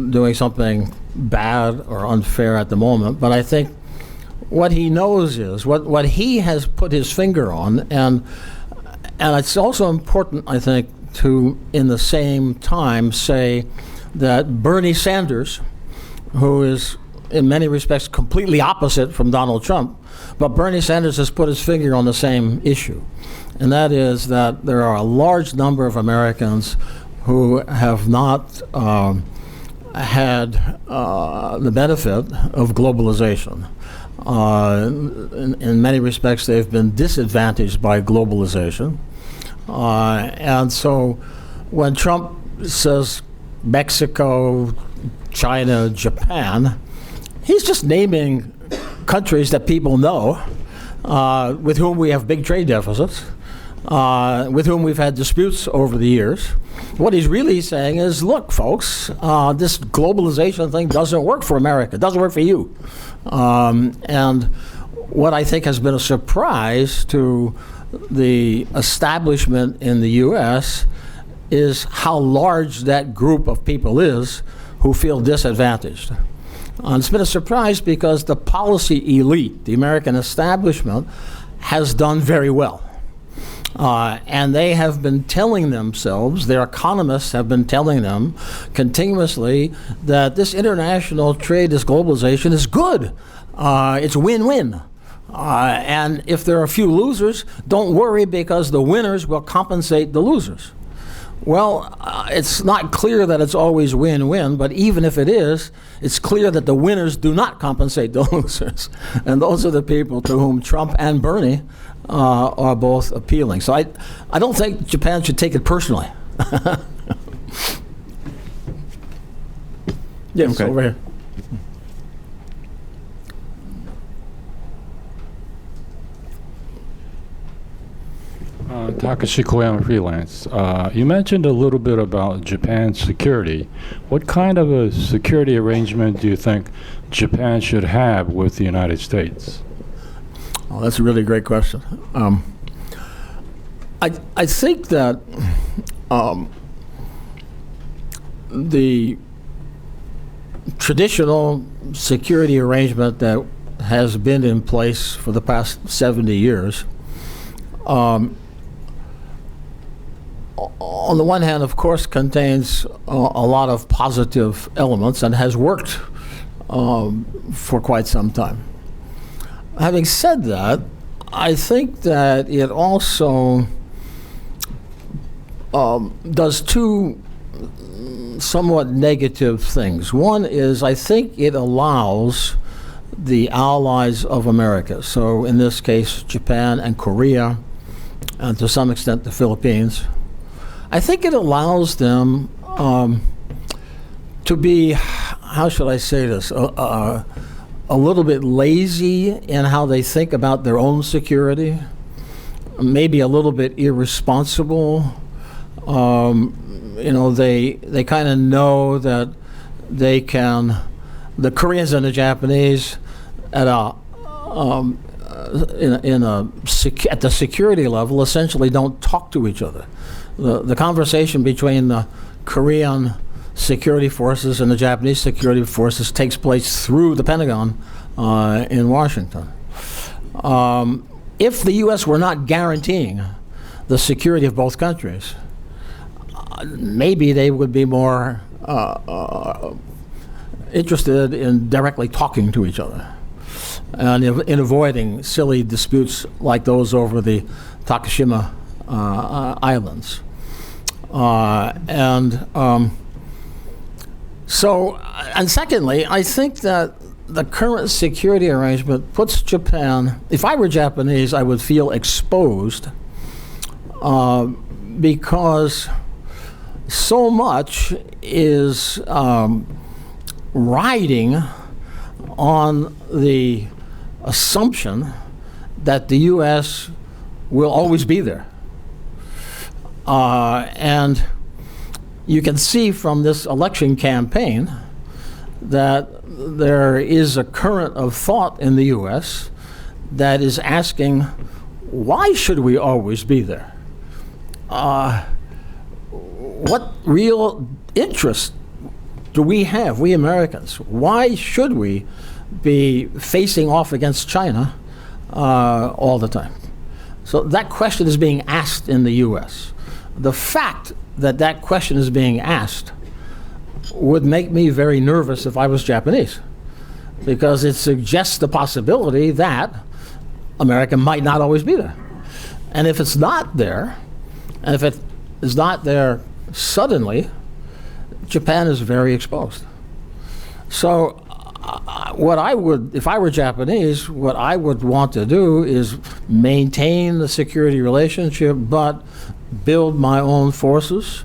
doing something bad or unfair at the moment, but I think what he knows is what he has put his finger on, and it's also important, I think, to in the same time say that Bernie Sanders, who is in many respects completely opposite from Donald Trump, but Bernie Sanders has put his finger on the same issue, and that is that there are a large number of Americans who have not had the benefit of globalization. In many respects, they've been disadvantaged by globalization. And so when Trump says Mexico, China, Japan, he's just naming countries that people know, with whom we have big trade deficits, with whom we've had disputes over the years. What he's really saying is, look, folks, this globalization thing doesn't work for America. It doesn't work for you. And what I think has been a surprise to the establishment in the U.S. is how large that group of people is who feel disadvantaged. It's been a surprise because the policy elite, the American establishment, has done very well. And they have been telling themselves, their economists have been telling them continuously that this international trade, this globalization is good. It's win-win. And if there are a few losers, don't worry because the winners will compensate the losers. Well, it's not clear that it's always win-win, but even if it is, it's clear that the winners do not compensate the losers. And those are the people to whom Trump and Bernie are both appealing. So I don't think Japan should take it personally. Yes, Okay. over here. Takashi Koyama, freelance. You mentioned a little bit about Japan's security. What kind of a security arrangement do you think Japan should have with the United States? Oh, that's a really great question. I think that the traditional security arrangement that has been in place for the past 70 years, on the one hand, of course, contains a lot of positive elements and has worked for quite some time. Having said that, I think that it also does two somewhat negative things. One is I think it allows the allies of America, so in this case Japan and Korea, and to some extent the Philippines, I think it allows them to be, how should I say this, a little bit lazy in how they think about their own security, maybe a little bit irresponsible. They kind of know that they can, the Koreans and the Japanese, at the security level, essentially don't talk to each other. The conversation between the Korean security forces and the Japanese security forces takes place through the Pentagon in Washington. If the U.S. were not guaranteeing the security of both countries, maybe they would be more interested in directly talking to each other and in avoiding silly disputes like those over the Takashima Islands. And secondly, I think that the current security arrangement puts Japan, if I were Japanese, I would feel exposed because so much is riding on the assumption that the U.S. will always be there. And you can see from this election campaign that there is a current of thought in the U.S. that is asking, why should we always be there? What real interest do we have, we Americans? Why should we be facing off against China all the time? So that question is being asked in the U.S. The fact that that question is being asked would make me very nervous if I was Japanese, because it suggests the possibility that America might not always be there. And if it's not there, and if it is not there suddenly, Japan is very exposed. So what I would, if I were Japanese, what I would want to do is maintain the security relationship, but build my own forces,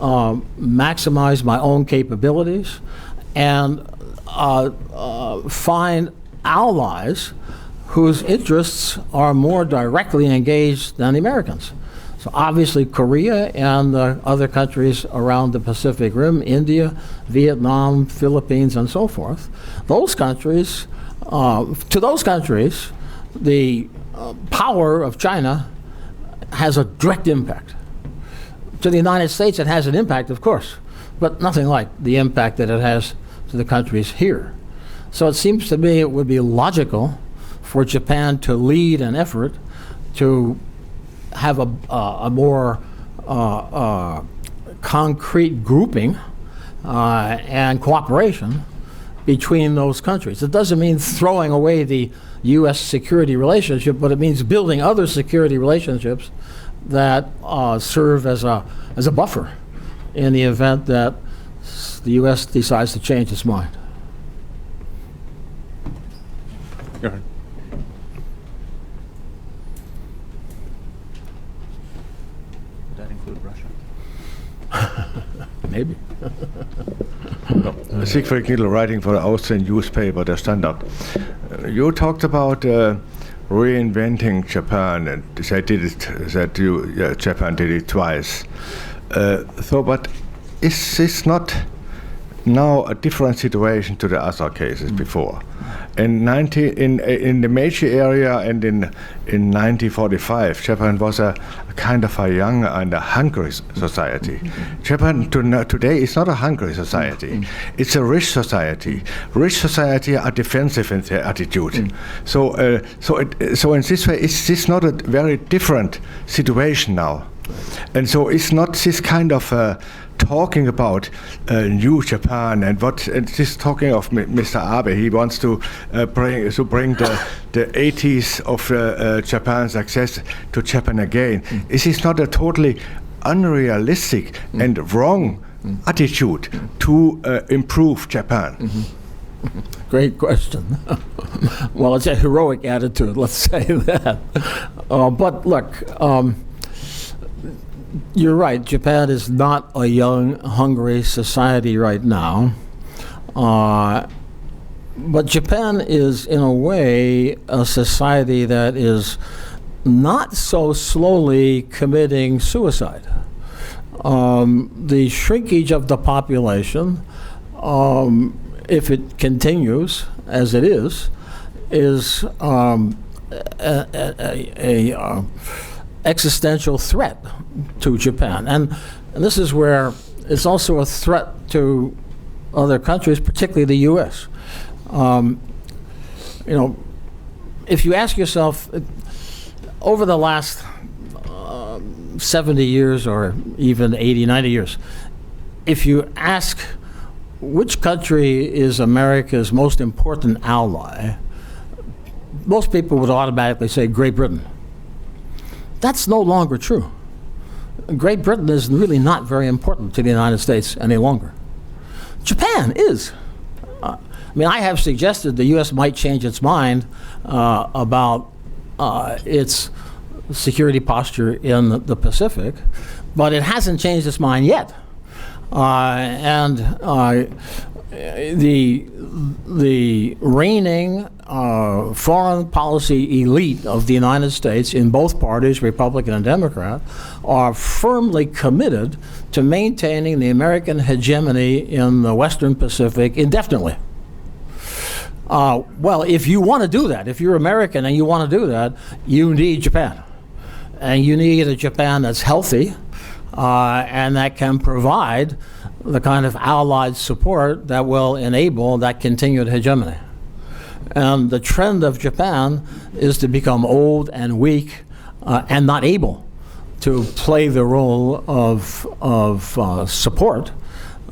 maximize my own capabilities, and find allies whose interests are more directly engaged than the Americans. So obviously Korea and other countries around the Pacific Rim, India, Vietnam, Philippines, and so forth, those countries, to those countries, the power of China has a direct impact. To the United States, it has an impact, of course, but nothing like the impact that it has to the countries here. So it seems to me it would be logical for Japan to lead an effort to have a more concrete grouping and cooperation between those countries. It doesn't mean throwing away the U.S. security relationship, but it means building other security relationships that serve as a buffer in the event that the U.S. decides to change its mind. Go ahead. Would that include Russia? Maybe. Siegfried Giedel, writing for the Austrian newspaper, The Standard. You talked about reinventing Japan, and they did it, that Japan did it twice. But is this not now a different situation to the other cases before? In the Meiji area and in 1945, Japan was a kind of a young and a hungry society. Japan today is not a hungry society. It's a rich society. Rich society are defensive in their attitude. So in this way, is this not a very different situation now? And so it's not this kind of talking about new Japan and this talking of Mr. Abe. He wants to bring the 80s of Japan's success to Japan again. Is this not a totally unrealistic and wrong attitude to improve Japan? Great question. Well, it's a heroic attitude, let's say that. But look, you're right, Japan is not a young, hungry society right now. But Japan is, in a way, a society that is not so slowly committing suicide. The shrinkage of the population, if it continues as it is a existential threat to Japan. And this is where it's also a threat to other countries, particularly the U.S. If you ask yourself, over the last 70 years or even 80, 90 years, if you ask which country is America's most important ally, most people would automatically say Great Britain. That's no longer true. Great Britain is really not very important to the United States any longer. Japan is. I have suggested the U.S. might change its mind about its security posture in the Pacific, but it hasn't changed its mind yet. The reigning foreign policy elite of the United States in both parties, Republican and Democrat, are firmly committed to maintaining the American hegemony in the Western Pacific indefinitely. Well, if you want to do that, if you're American and you want to do that, you need Japan. And you need a Japan that's healthy and that can provide the kind of allied support that will enable that continued hegemony. And the trend of Japan is to become old and weak and not able to play the role of support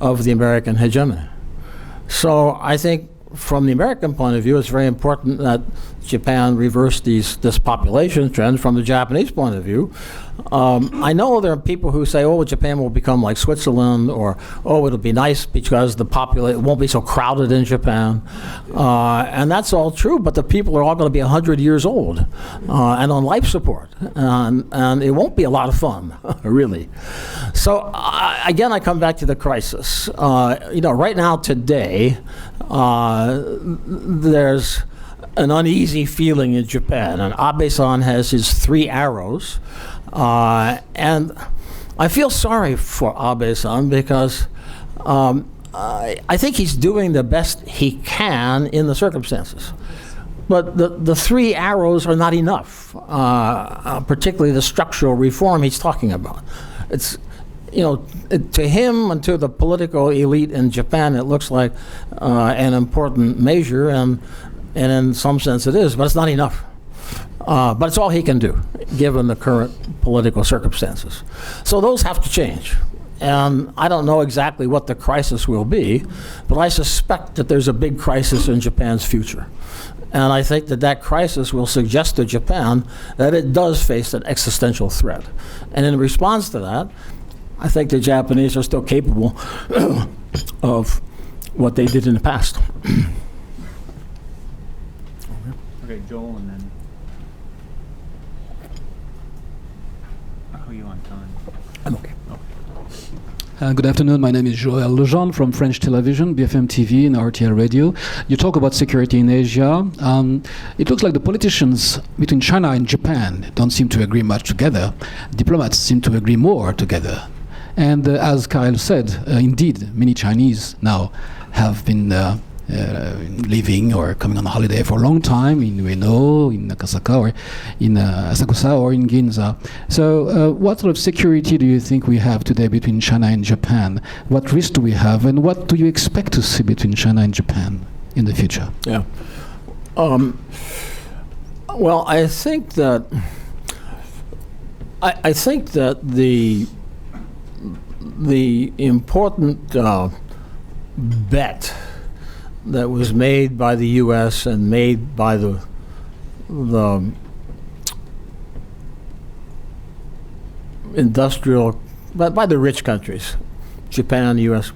of the American hegemony. So I think from the American point of view, it's very important that Japan reverse this population trend. From the Japanese point of view, I know there are people who say, oh, Japan will become like Switzerland, or, oh, it'll be nice because the population won't be so crowded in Japan. And that's all true, but the people are all going to be 100 years old and on life support. And it won't be a lot of fun, really. So again, I come back to the crisis. Right now, today, there's an uneasy feeling in Japan, and Abe-san has his 3 arrows, and I feel sorry for Abe-san because I think he's doing the best he can in the circumstances. But the 3 arrows are not enough, particularly the structural reform he's talking about. It's, to him and to the political elite in Japan, it looks like an important measure, and in some sense it is, but it's not enough. But it's all he can do, given the current political circumstances. So those have to change. And I don't know exactly what the crisis will be, but I suspect that there's a big crisis in Japan's future. And I think that crisis will suggest to Japan that it does face an existential threat. And in response to that, I think the Japanese are still capable of what they did in the past. Okay, Joel, and then. Are you on time? I'm okay. Good afternoon. My name is Joël Lejean from French television, BFM TV and RTL Radio. You talk about security in Asia. It looks like the politicians between China and Japan don't seem to agree much together. Diplomats seem to agree more together. And as Kyle said, indeed, many Chinese now have been living or coming on holiday for a long time in Ueno, in Akasaka, or in Asakusa, or in Ginza. So what sort of security do you think we have today between China and Japan? What risk do we have, and what do you expect to see between China and Japan in the future? Yeah. Well, I think that the important bet that was made by the U.S. and made by the industrial, by the rich countries, Japan, the U.S.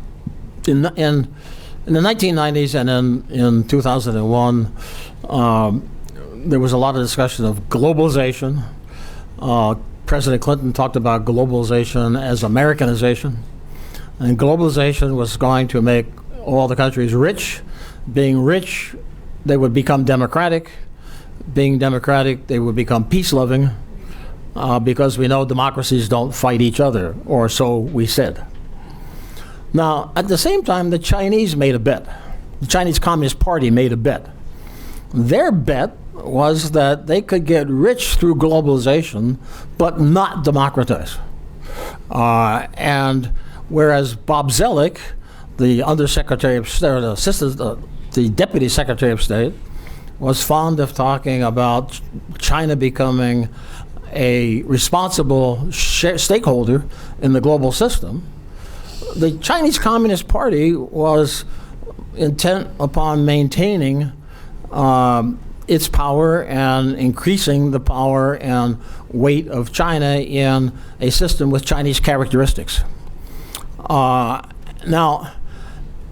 In the 1990s and in 2001, there was a lot of discussion of globalization. President Clinton talked about globalization as Americanization, and globalization was going to make all the countries rich. Being rich, they would become democratic. Being democratic, they would become peace-loving, because we know democracies don't fight each other, or so we said. Now, at the same time, the Chinese made a bet. The Chinese Communist Party made a bet. Their bet was that they could get rich through globalization, but not democratize. And whereas Bob Zoellick, the Undersecretary of State, the Deputy Secretary of State, was fond of talking about China becoming a responsible stakeholder in the global system, the Chinese Communist Party was intent upon maintaining its power and increasing the power and weight of China in a system with Chinese characteristics. Now,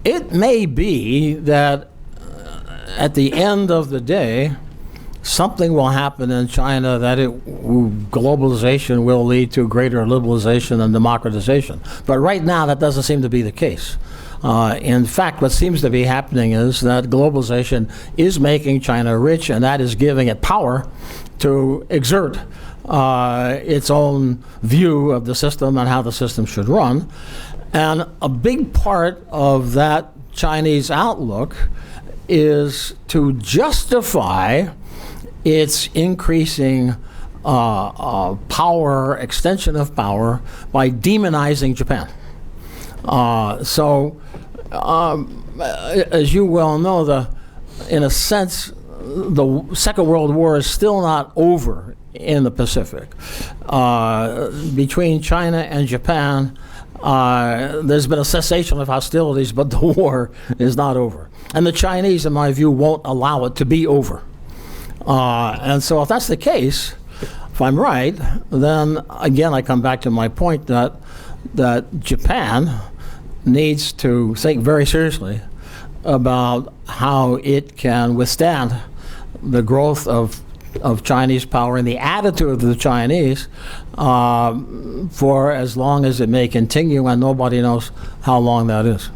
it may be that at the end of the day, something will happen in China that globalization will lead to greater liberalization and democratization. But right now, that doesn't seem to be the case. In fact, what seems to be happening is that globalization is making China rich, and that is giving it power to exert its own view of the system and how the system should run. And a big part of that Chinese outlook is to justify its increasing power, extension of power, by demonizing Japan. As you well know, in a sense, the Second World War is still not over in the Pacific. Between China and Japan, there's been a cessation of hostilities, but the war is not over. And the Chinese, in my view, won't allow it to be over. And so if that's the case, if I'm right, then again I come back to my point that Japan needs to think very seriously about how it can withstand the growth of Chinese power and the attitude of the Chinese for as long as it may continue, and nobody knows how long that is.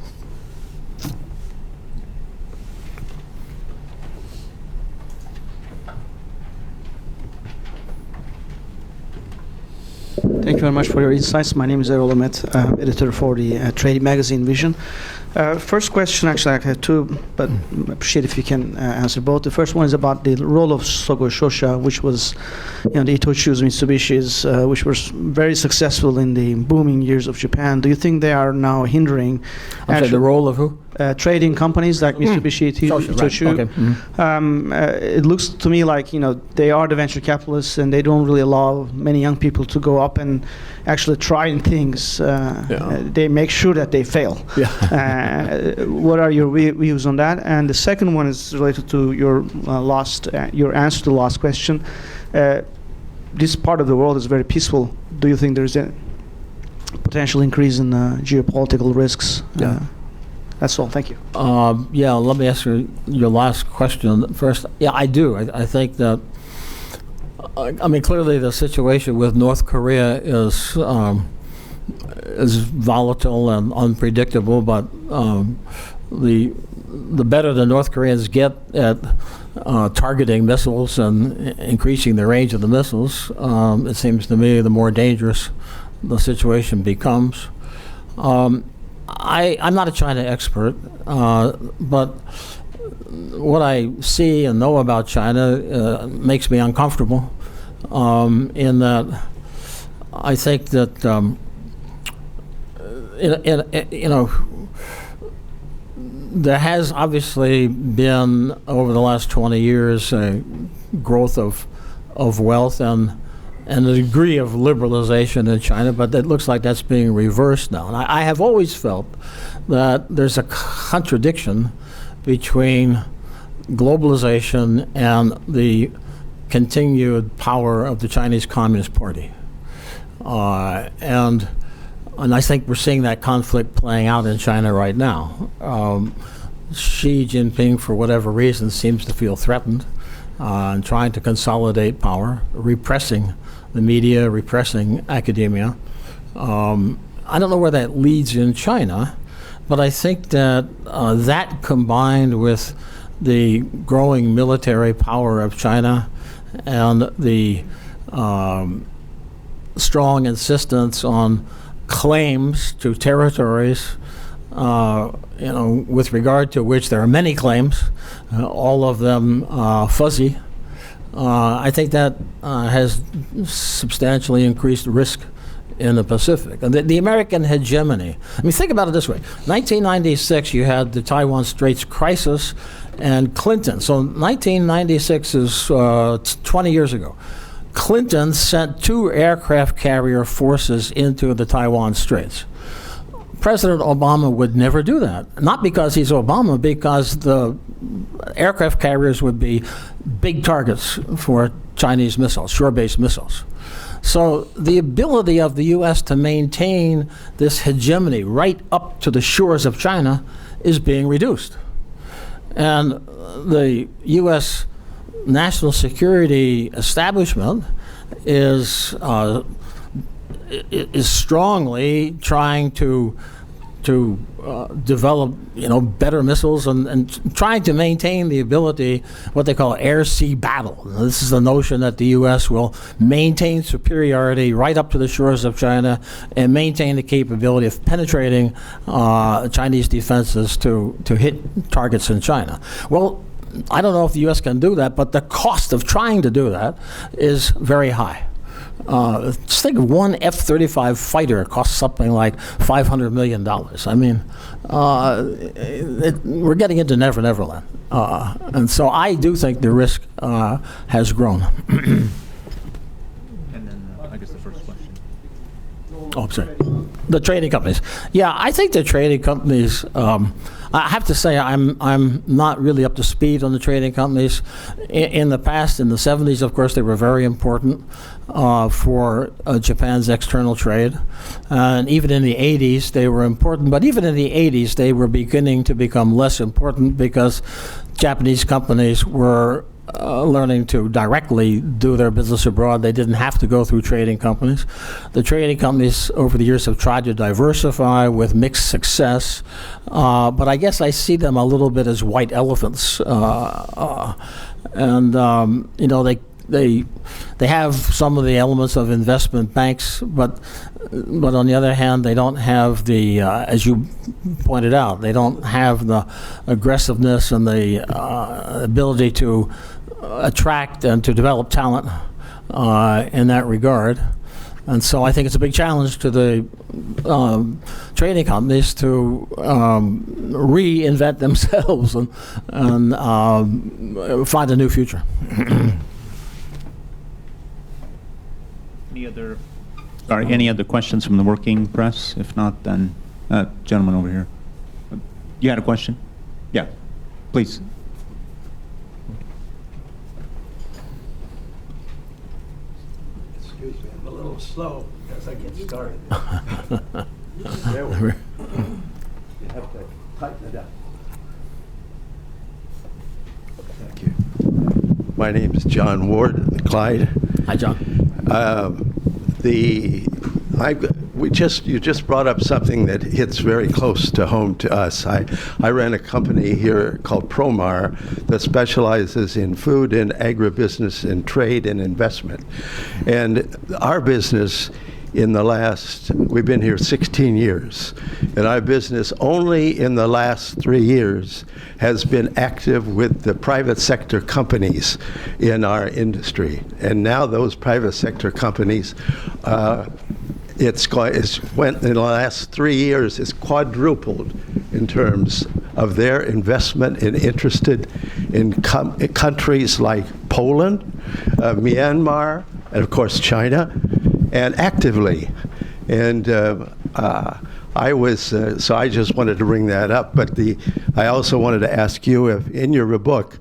Thank you very much for your insights. My name is Errol Ahmet, editor for the trade magazine Vision. First question, actually, I have two, but I appreciate if you can answer both. The first one is about the role of Sogo Shosha, which was, the Itochu's, Mitsubishi's, which were very successful in the booming years of Japan. Do you think they are now hindering The role of who? trading companies like Mitsubishi, Itochu? Right. Okay. It looks to me like they are the venture capitalists, and they don't really allow many young people to go up and actually try things. They make sure that they fail. What are your views on that? And the second one is related to your your answer to the last question. This part of the world is very peaceful. Do you think there's a potential increase in geopolitical risks? That's all. Thank you. Let me answer your last question first. Yeah, I do. I think that, clearly the situation with North Korea is volatile and unpredictable, but the better the North Koreans get at targeting missiles and increasing the range of the missiles, it seems to me the more dangerous the situation becomes. I'm not a China expert, but what I see and know about China makes me uncomfortable in that I think that there has obviously been over the last 20 years a growth of wealth and a degree of liberalization in China, but it looks like that's being reversed now. And I have always felt that there's a contradiction between globalization and the continued power of the Chinese Communist Party. And I think we're seeing that conflict playing out in China right now. Xi Jinping, for whatever reason, seems to feel threatened and trying to consolidate power, repressing the media, repressing academia. I don't know where that leads in China, but I think that that combined with the growing military power of China and the strong insistence on claims to territories, with regard to which there are many claims, all of them fuzzy. I think that has substantially increased risk in the Pacific. And the American hegemony, think about it this way. 1996, you had the Taiwan Straits crisis and Clinton. So 1996 is 20 years ago. Clinton sent 2 aircraft carrier forces into the Taiwan Straits. President Obama would never do that. Not because he's Obama, because the aircraft carriers would be big targets for Chinese missiles, shore-based missiles. So the ability of the U.S. to maintain this hegemony right up to the shores of China is being reduced. And the U.S. national security establishment is strongly trying to develop better missiles and trying to maintain the ability, what they call air-sea battle. This is the notion that the U.S. will maintain superiority right up to the shores of China and maintain the capability of penetrating Chinese defenses to hit targets in China. Well, I don't know if the U.S. can do that, but the cost of trying to do that is very high. Just think of one F-35 fighter costs something like $500 million. I mean, we're getting into Never Never Land. And so I do think the risk has grown. And then I guess the first question. Oh, I'm sorry. The trading companies. Yeah, I think the trading companies. I have to say, I'm not really up to speed on the trading companies. In the past, in the 70s, of course, they were very important for Japan's external trade, and even in the 80s, they were important. But even in the 80s, they were beginning to become less important because Japanese companies were learning to directly do their business abroad. They didn't have to go through trading companies. The trading companies over the years have tried to diversify with mixed success, but I guess I see them a little bit as white elephants. And you know, they have some of the elements of investment banks, but on the other hand, they don't have the, as you pointed out, they don't have the aggressiveness and the ability to attract and to develop talent in that regard. And so I think it's a big challenge to the trading companies to reinvent themselves and find a new future. Any other questions from the working press? If not, then gentleman over here. You had a question? Yeah, please. Excuse me, I'm a little slow as I get started. You have to tighten it up. Thank you. My name is John Ward, Clyde. Hi, John. You just brought up something that hits very close to home to us. I ran a company here called Promar that specializes in food and agribusiness and trade and investment. And our business we've been here 16 years, and our business only in the last 3 years has been active with the private sector companies in our industry. And now those private sector companies, in the last 3 years, it's quadrupled in terms of their investment and interested in countries like Poland, Myanmar, and of course China, and actively. And so I just wanted to bring that up. But I also wanted to ask you if in your book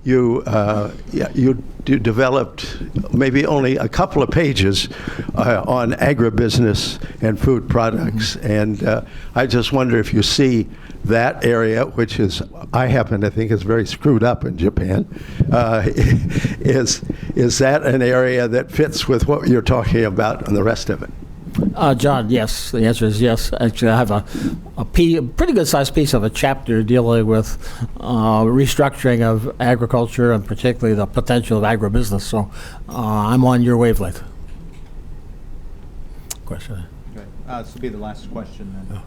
you developed maybe only a couple of pages on agribusiness and food products. And I just wonder if you see that area, which I happen to think is very screwed up in Japan, is that an area that fits with what you're talking about and the rest of it? John, yes. The answer is yes. Actually, I have a pretty good-sized piece of a chapter dealing with restructuring of agriculture and particularly the potential of agribusiness. So I'm on your wavelength. Question? Okay. This will be the last question then.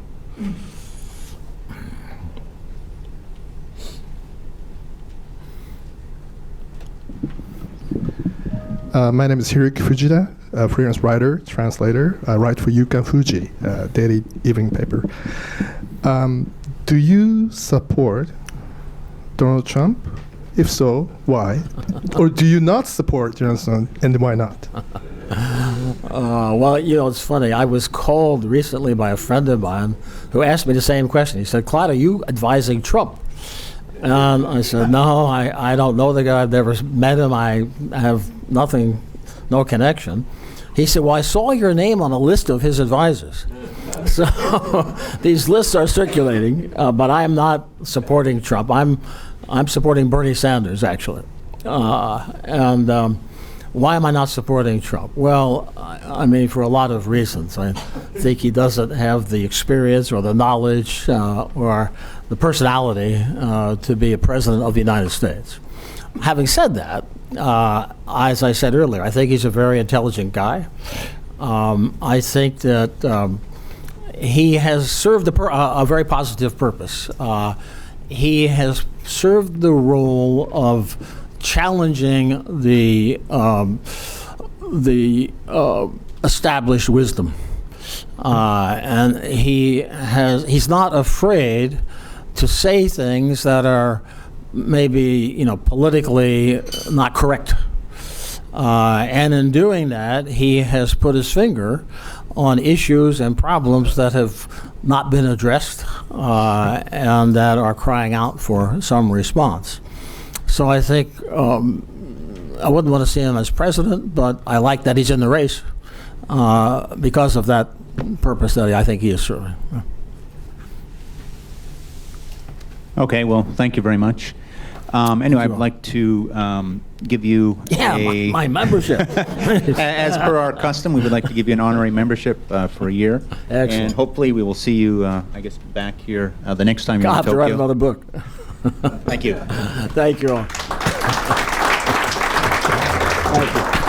My name is Hiroki Fujita, a freelance writer, translator. I write for Yuka Fuji, a daily evening paper. Do you support Donald Trump? If so, why? Or do you not support Johnson, and why not? Well, you know, it's funny. I was called recently by a friend of mine who asked me the same question. He said, "Clyde, are you advising Trump?" And I said, "No, I don't know the guy. I've never met him. I have nothing, no connection." He said, "Well, I saw your name on a list of his advisors." So these lists are circulating, but I am not supporting Trump. I'm supporting Bernie Sanders, actually. Why am I not supporting Trump? Well, I mean, for a lot of reasons. I think he doesn't have the experience or the knowledge or the personality to be a president of the United States. Having said that, as I said earlier, I think he's a very intelligent guy. I think that he has served a very positive purpose. He has served the role of challenging the the established wisdom. And he's not afraid to say things that are maybe, politically not correct. And in doing that, he has put his finger on issues and problems that have not been addressed and that are crying out for some response. So I think I wouldn't want to see him as president, but I like that he's in the race because of that purpose that I think he is serving. Okay, well, thank you very much. Anyway, I'd like to give you my membership. As per our custom, we would like to give you an honorary membership for a year. Excellent. And hopefully we will see you, I guess, back here the next time you're I'll in have to write Tokyo. another book. Thank you. Thank you all. Thank you.